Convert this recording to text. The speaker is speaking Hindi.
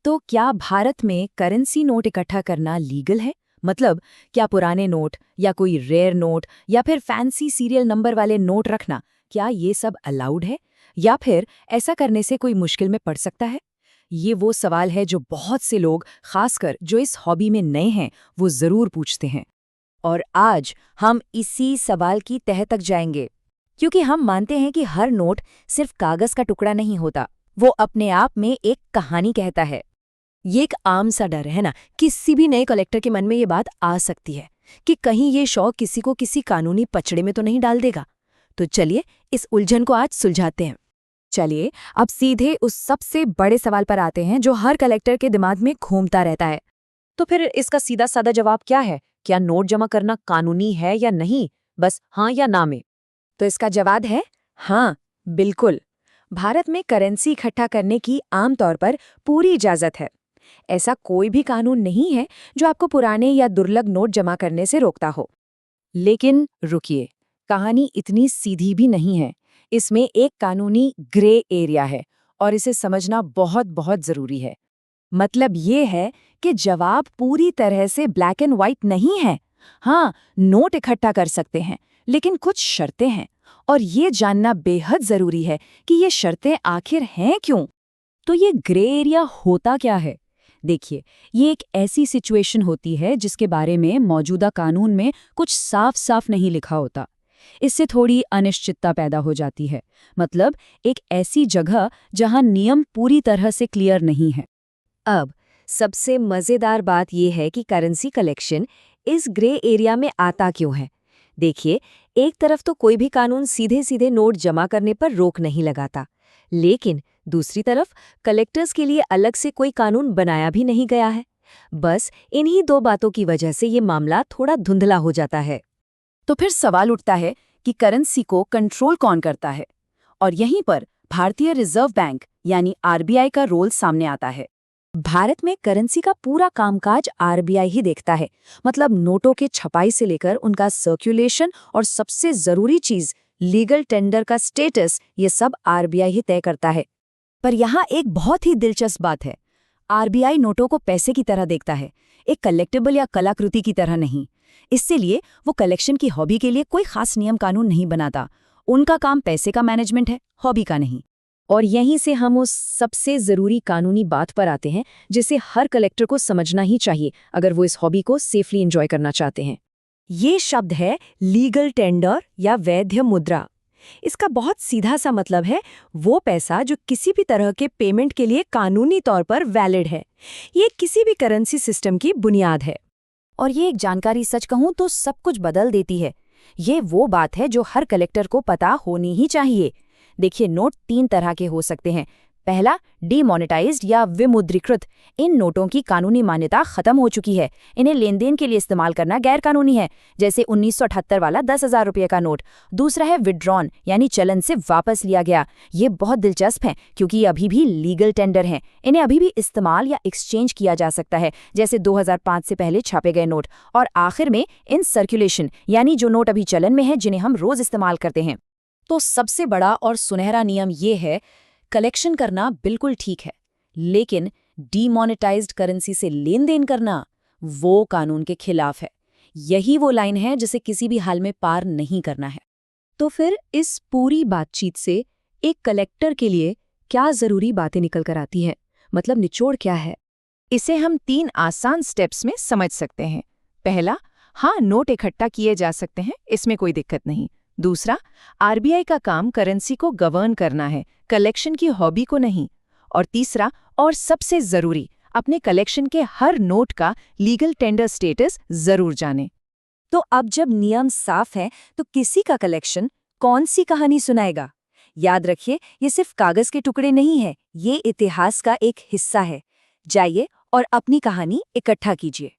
तो क्या भारत में करेंसी नोट इकट्ठा करना लीगल है? मतलब क्या पुराने नोट या कोई रेयर नोट या फिर फैंसी सीरियल नंबर वाले नोट रखना, क्या ये सब अलाउड है? या फिर ऐसा करने से कोई मुश्किल में पड़ सकता है? ये वो सवाल है जो बहुत से लोग, खासकर जो इस हॉबी में नए हैं, वो जरूर पूछते हैं। और आज हम इसी सवाल की तह तक जाएंगे, क्योंकि हम मानते हैं कि हर नोट सिर्फ कागज का टुकड़ा नहीं होता, वो अपने आप में एक कहानी कहता है। ये एक आम सा डर है ना, किसी भी नए कलेक्टर के मन में ये बात आ सकती है कि कहीं ये शौक किसी को किसी कानूनी पचड़े में तो नहीं डाल देगा। तो चलिए इस उलझन को आज सुलझाते हैं। चलिए अब सीधे उस सबसे बड़े सवाल पर आते हैं जो हर कलेक्टर के दिमाग में घूमता रहता है। तो फिर इसका सीधा साधा जवाब क्या है? क्या नोट जमा करना कानूनी है या नहीं? बस हाँ या ना में। तो इसका जवाब है हाँ, बिल्कुल। भारत में करेंसी इकट्ठा करने की आमतौर पर पूरी इजाजत है। ऐसा कोई भी कानून नहीं है जो आपको पुराने या दुर्लभ नोट जमा करने से रोकता हो। लेकिन रुकिए, कहानी इतनी सीधी भी नहीं है। इसमें एक कानूनी ग्रे एरिया है और इसे समझना बहुत बहुत जरूरी है। मतलब ये है कि जवाब पूरी तरह से ब्लैक एंड व्हाइट नहीं है। हाँ, नोट इकट्ठा कर सकते हैं, लेकिन कुछ शर्तें हैं और ये जानना बेहद जरूरी है कि ये शर्तें आखिर हैं क्यों। तो ये ग्रे एरिया होता क्या है? देखिए, ये एक ऐसी सिचुएशन होती है जिसके बारे में मौजूदा कानून में कुछ साफ साफ नहीं लिखा होता। इससे थोड़ी अनिश्चितता पैदा हो जाती है। मतलब एक ऐसी जगह जहां नियम पूरी तरह से क्लियर नहीं है। अब सबसे मजेदार बात यह है कि करेंसी कलेक्शन इस ग्रे एरिया में आता क्यों है। देखिए, एक तरफ तो कोई भी कानून सीधे सीधे नोट जमा करने पर रोक नहीं लगाता, लेकिन दूसरी तरफ कलेक्टर्स के लिए अलग से कोई कानून बनाया भी नहीं गया है। बस इन्हीं दो बातों की वजह से ये मामला थोड़ा धुंधला हो जाता है। तो फिर सवाल उठता है कि करेंसी को कंट्रोल कौन करता है? और यहीं पर भारतीय रिजर्व बैंक यानी आरबीआई का रोल सामने आता है। भारत में करेंसी का पूरा कामकाज आरबीआई ही देखता है। मतलब नोटों के छपाई से लेकर उनका सर्कुलेशन और सबसे जरूरी चीज लीगल टेंडर का स्टेटस, ये सब आरबीआई ही तय करता है। पर यहाँ एक बहुत ही दिलचस्प बात है। आरबीआई नोटों को पैसे की तरह देखता है, एक कलेक्टिबल या कलाकृति की तरह नहीं। इसलिए वो कलेक्शन की हॉबी के लिए कोई खास नियम कानून नहीं बनाता। उनका काम पैसे का मैनेजमेंट है, हॉबी का नहीं। और यहीं से हम उस सबसे जरूरी कानूनी बात पर आते हैं जिसे हर कलेक्टर को समझना ही चाहिए अगर वो इस हॉबी को सेफली एंजॉय करना चाहते हैं। ये शब्द है लीगल टेंडर या वैध मुद्रा। इसका बहुत सीधा सा मतलब है वो पैसा जो किसी भी तरह के पेमेंट के लिए कानूनी तौर पर वैलिड है। ये किसी भी करेंसी सिस्टम की बुनियाद है। और ये एक जानकारी सच कहूं तो सब कुछ बदल देती है। ये वो बात है जो हर कलेक्टर को पता होनी ही चाहिए। देखिए, नोट 3 तरह के हो सकते हैं। पहला, डीमोनेटाइज्ड या विमुद्रीकृत। इन नोटों की कानूनी मान्यता खत्म हो चुकी है। इन्हें लेन देन के लिए इस्तेमाल करना गैर कानूनी है, जैसे 1978 वाला 10,000 रुपये का नोट। दूसरा है विड्रॉन, यानी चलन से वापस लिया गया। ये बहुत दिलचस्प है क्योंकि ये अभी भी लीगल टेंडर हैं। इन्हें अभी भी इस्तेमाल या एक्सचेंज किया जा सकता है, जैसे 2005 से पहले छापे गए नोट। और आखिर में इन सर्कुलेशन, यानी जो नोट अभी चलन में है, जिन्हें हम रोज इस्तेमाल करते हैं। तो सबसे बड़ा और सुनहरा नियम ये है, कलेक्शन करना बिल्कुल ठीक है, लेकिन डीमोनेटाइज्ड करेंसी से लेन देन करना वो कानून के खिलाफ है। यही वो लाइन है जिसे किसी भी हाल में पार नहीं करना है। तो फिर इस पूरी बातचीत से एक कलेक्टर के लिए क्या जरूरी बातें निकल कर आती है? मतलब निचोड़ क्या है? इसे हम 3 आसान स्टेप्स में समझ सकते हैं। पहला, हाँ, नोट इकट्ठा किए जा सकते हैं, इसमें कोई दिक्कत नहीं। दूसरा, आरबीआई का काम करेंसी को गवर्न करना है, कलेक्शन की हॉबी को नहीं। और तीसरा और सबसे जरूरी, अपने कलेक्शन के हर नोट का लीगल टेंडर स्टेटस जरूर जानें। तो अब जब नियम साफ है तो किसी का कलेक्शन कौन सी कहानी सुनाएगा? याद रखिए, ये सिर्फ कागज के टुकड़े नहीं है, ये इतिहास का एक हिस्सा है। जाइए और अपनी कहानी इकट्ठा कीजिए।